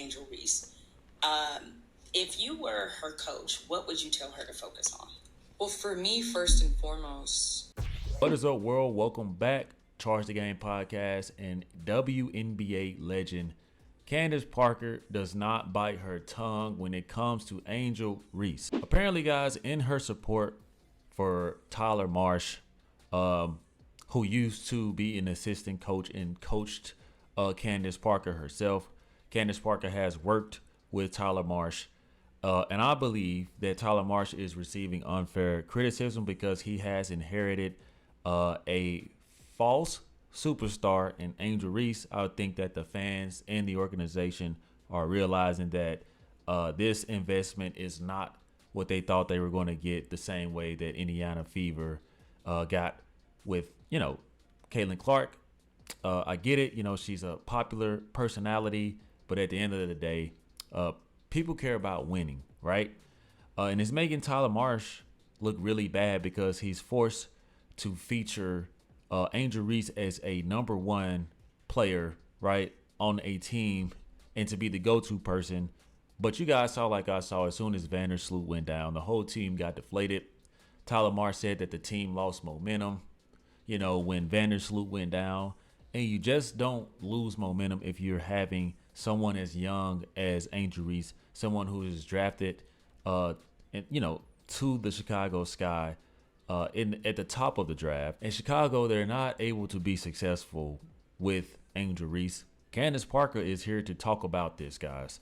Angel Reese. If you were her coach, what would you tell her to focus on? Well, for me, first and foremost. What is up, world? Welcome back. Charge the Game podcast, and WNBA legend Candace Parker does not bite her tongue when it comes to Angel Reese. Apparently, guys, in her support for Tyler Marsh, who used to be an assistant coach and coached Candace Parker herself. Candace Parker has worked with Tyler Marsh, and I believe that Tyler Marsh is receiving unfair criticism because he has inherited a false superstar in Angel Reese. I would think that the fans and the organization are realizing that this investment is not what they thought they were going to get, the same way that Indiana Fever got with, Caitlin Clark. I get it. She's a popular personality, but at the end of the day, people care about winning, right? And it's making Tyler Marsh look really bad because he's forced to feature Angel Reese as a number one player, right, on a team, and to be the go-to person. But you guys saw, like I saw, as soon as Vandersloot went down, the whole team got deflated. Tyler Marsh said that the team lost momentum, when Vandersloot went down. And you just don't lose momentum if you're having someone as young as Angel Reese, someone who is drafted, to the Chicago Sky at the top of the draft. In Chicago, they're not able to be successful with Angel Reese. Candace Parker is here to talk about this, guys.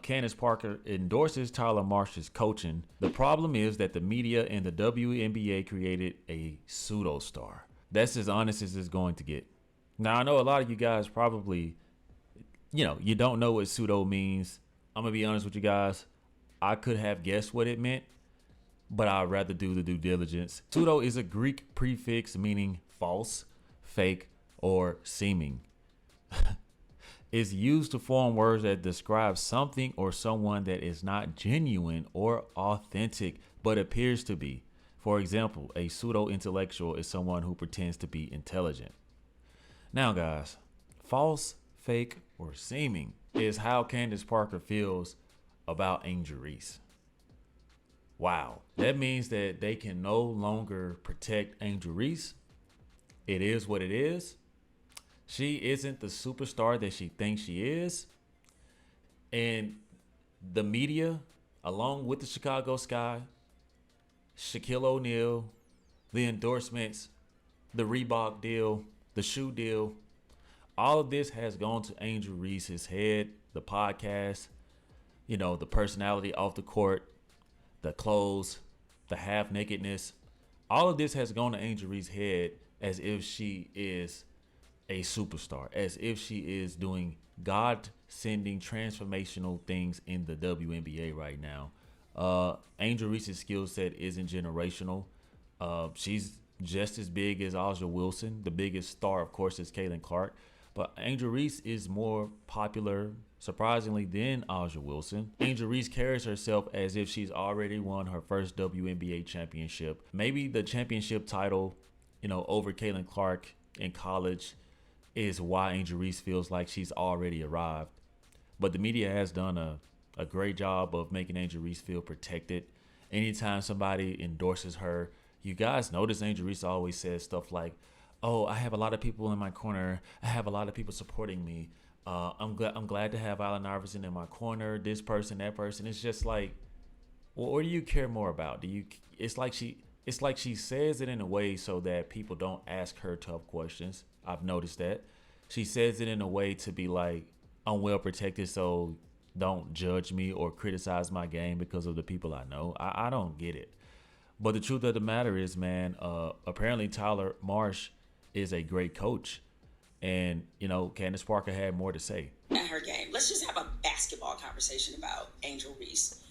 Candace Parker endorses Tyler Marsh's coaching. The problem is that the media and the WNBA created a pseudo star. That's as honest as it's going to get. Now, I know a lot of you guys probably, you don't know what pseudo means. I'm going to be honest with you guys. I could have guessed what it meant, but I'd rather do the due diligence. Pseudo is a Greek prefix meaning false, fake, or seeming. It's used to form words that describe something or someone that is not genuine or authentic, but appears to be. For example, a pseudo-intellectual is someone who pretends to be intelligent. Now, guys, false, fake, or seeming is how Candace Parker feels about Angel Reese. Wow. That means that they can no longer protect Angel Reese. It is what it is. She isn't the superstar that she thinks she is. And the media, along with the Chicago Sky, Shaquille O'Neal, the endorsements, the Reebok deal, the shoe deal, all of this has gone to Angel Reese's head. The podcast, the personality off the court, the clothes, the half nakedness, all of this has gone to Angel Reese's head as if she is a superstar, as if she is doing God-sending transformational things in the WNBA right now. Angel Reese's skill set isn't generational. She's just as big as Aja Wilson. The biggest star, of course, is Caitlin Clark. But Angel Reese is more popular, surprisingly, than Aja Wilson. Angel Reese carries herself as if she's already won her first WNBA championship. Maybe the championship title, over Caitlin Clark in college is why Angel Reese feels like she's already arrived. But the media has done a great job of making Angel Reese feel protected. Anytime somebody endorses her, you guys notice Angel Reese always says stuff like, "Oh, I have a lot of people in my corner. I have a lot of people supporting me. I'm glad to have Allen Iverson in my corner. This person, that person." It's just like, well, what do you care more about? It's like she says it in a way so that people don't ask her tough questions. I've noticed that she says it in a way to be like, I'm well protected, so don't judge me or criticize my game because of the people I know. I don't get it. But the truth of the matter is, man, apparently Tyler Marsh is a great coach. And, Candace Parker had more to say. At her game. Let's just have a basketball conversation about Angel Reese.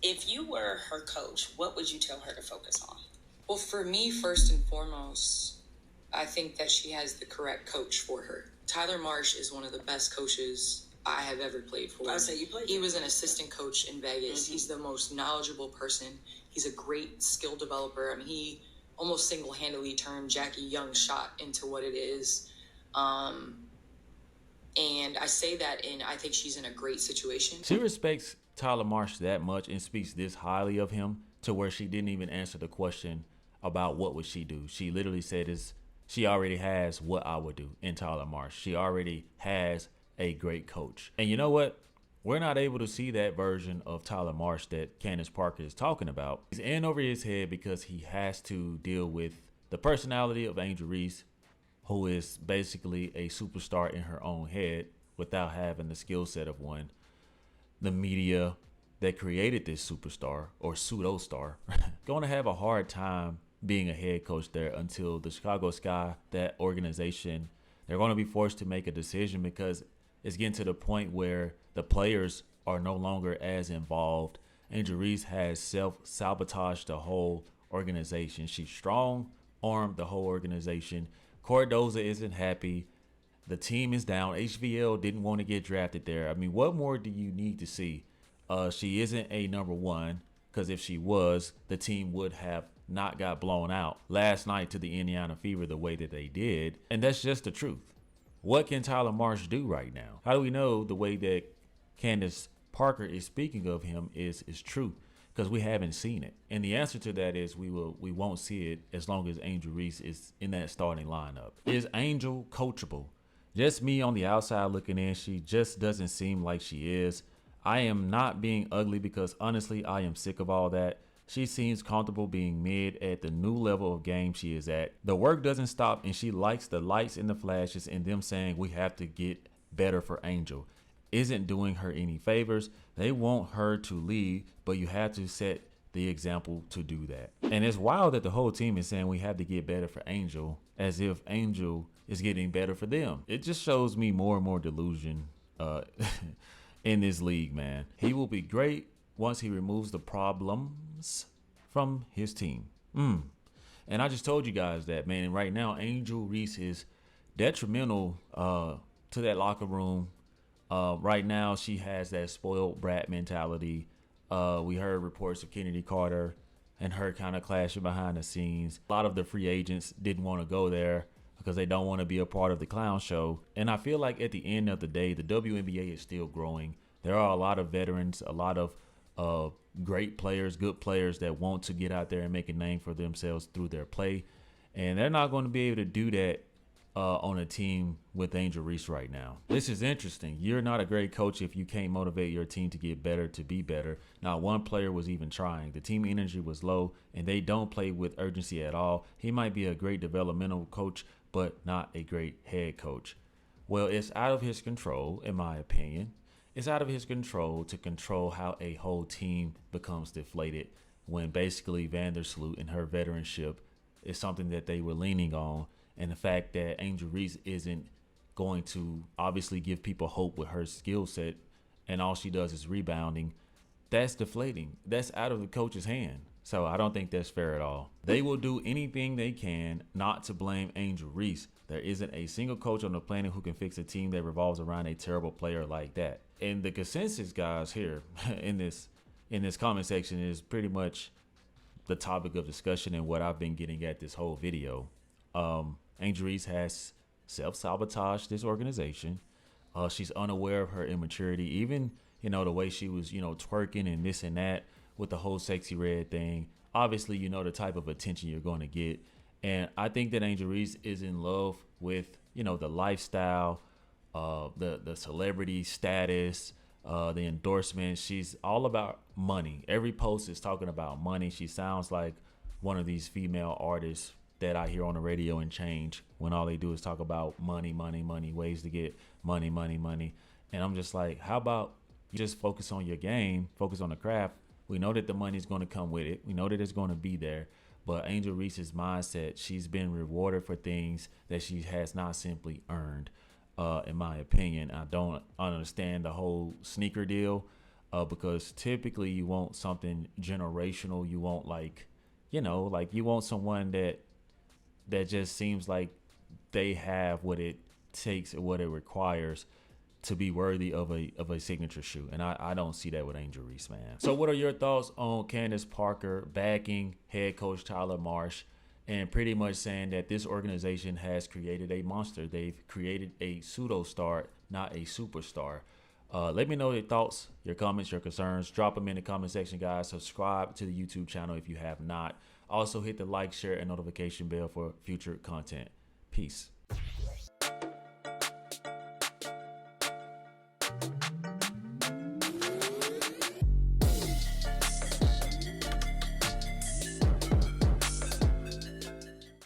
If you were her coach, what would you tell her to focus on? Well, for me, first and foremost, I think that she has the correct coach for her. Tyler Marsh is one of the best coaches I have ever played for. I would say you played. He was an assistant coach in Vegas. Mm-hmm. He's the most knowledgeable person. He's a great skill developer. I mean, he almost single-handedly turned Jackie Young's shot into what it is. And I say that, and I think she's in a great situation. She respects Tyler Marsh that much and speaks this highly of him to where she didn't even answer the question about what would she do. She literally said she already has what I would do in Tyler Marsh. She already has a great coach. And you know what? We're not able to see that version of Tyler Marsh that Candace Parker is talking about. He's in over his head because he has to deal with the personality of Angel Reese, who is basically a superstar in her own head without having the skill set of one. The media that created this superstar or pseudo star going to have a hard time being a head coach there until the Chicago Sky, that organization, they're going to be forced to make a decision because it's getting to the point where the players are no longer as involved. Angel Reese has self-sabotaged the whole organization. She strong-armed the whole organization. Cordoza isn't happy. The team is down. HVL didn't want to get drafted there. I mean, what more do you need to see? She isn't a number one, because if she was, the team would have not got blown out last night to the Indiana Fever the way that they did. And that's just the truth. What can Tyler Marsh do right now? How do we know the way that Candace Parker is speaking of him is true? Because we haven't seen it. And the answer to that is we won't see it as long as Angel Reese is in that starting lineup. Is Angel coachable? Just me on the outside looking in, she just doesn't seem like she is. I am not being ugly because honestly, I am sick of all that. She seems comfortable being mid at the new level of game she is at. The work doesn't stop and she likes the lights and the flashes and them saying we have to get better for Angel. Isn't doing her any favors. They want her to lead, but you have to set the example to do that. And it's wild that the whole team is saying we have to get better for Angel as if Angel is getting better for them. It just shows me more and more delusion in this league, man. He will be great once he removes the problems from his team. And I just told you guys that, man. And right now, Angel Reese is detrimental to that locker room. Right now, she has that spoiled brat mentality. We heard reports of Kennedy Carter and her kind of clashing behind the scenes. A lot of the free agents didn't want to go there because they don't want to be a part of the clown show. And I feel like at the end of the day, the WNBA is still growing. There are a lot of veterans, a lot of great players, good players that want to get out there and make a name for themselves through their play. And they're not going to be able to do that on a team with Angel Reese right now. This is interesting. You're not a great coach if you can't motivate your team to get better, to be better. Not one player was even trying. The team energy was low, and they don't play with urgency at all. He might be a great developmental coach, but not a great head coach. Well, it's out of his control, in my opinion. It's out of his control to control how a whole team becomes deflated when basically Vandersloot and her veteranship is something that they were leaning on. And the fact that Angel Reese isn't going to obviously give people hope with her skill set and all she does is rebounding, that's deflating. That's out of the coach's hand. So I don't think that's fair at all. They will do anything they can not to blame Angel Reese. There isn't a single coach on the planet who can fix a team that revolves around a terrible player like that. And the consensus, guys, here in this comment section is pretty much the topic of discussion and what I've been getting at this whole video. Angel Reese has self-sabotaged this organization. She's unaware of her immaturity. Even, the way she was, twerking and this and that with the whole sexy red thing. Obviously, the type of attention you're going to get. And I think that Angel Reese is in love with, the lifestyle, the celebrity status, the endorsement. She's all about money. Every post is talking about money. She sounds like one of these female artists that I hear on the radio and change when all they do is talk about money, ways to get money. And I'm just like, how about you just focus on your game, focus on the craft. We know that the money is going to come with it. We know that it's going to be there. But Angel Reese's mindset, she's been rewarded for things that she has not simply earned, in my opinion. I don't understand the whole sneaker deal because typically you want something generational. You want you want someone that just seems like they have what it takes or what it requires to be worthy of a signature shoe. And I don't see that with Angel Reese, man. So what are your thoughts on Candace Parker backing head coach Tyler Marsh and pretty much saying that this organization has created a monster. They've created a pseudo star, not a superstar. Let me know your thoughts, your comments, your concerns. Drop them in the comment section, guys. Subscribe to the YouTube channel if you have not. Also, hit the like, share, and notification bell for future content. Peace.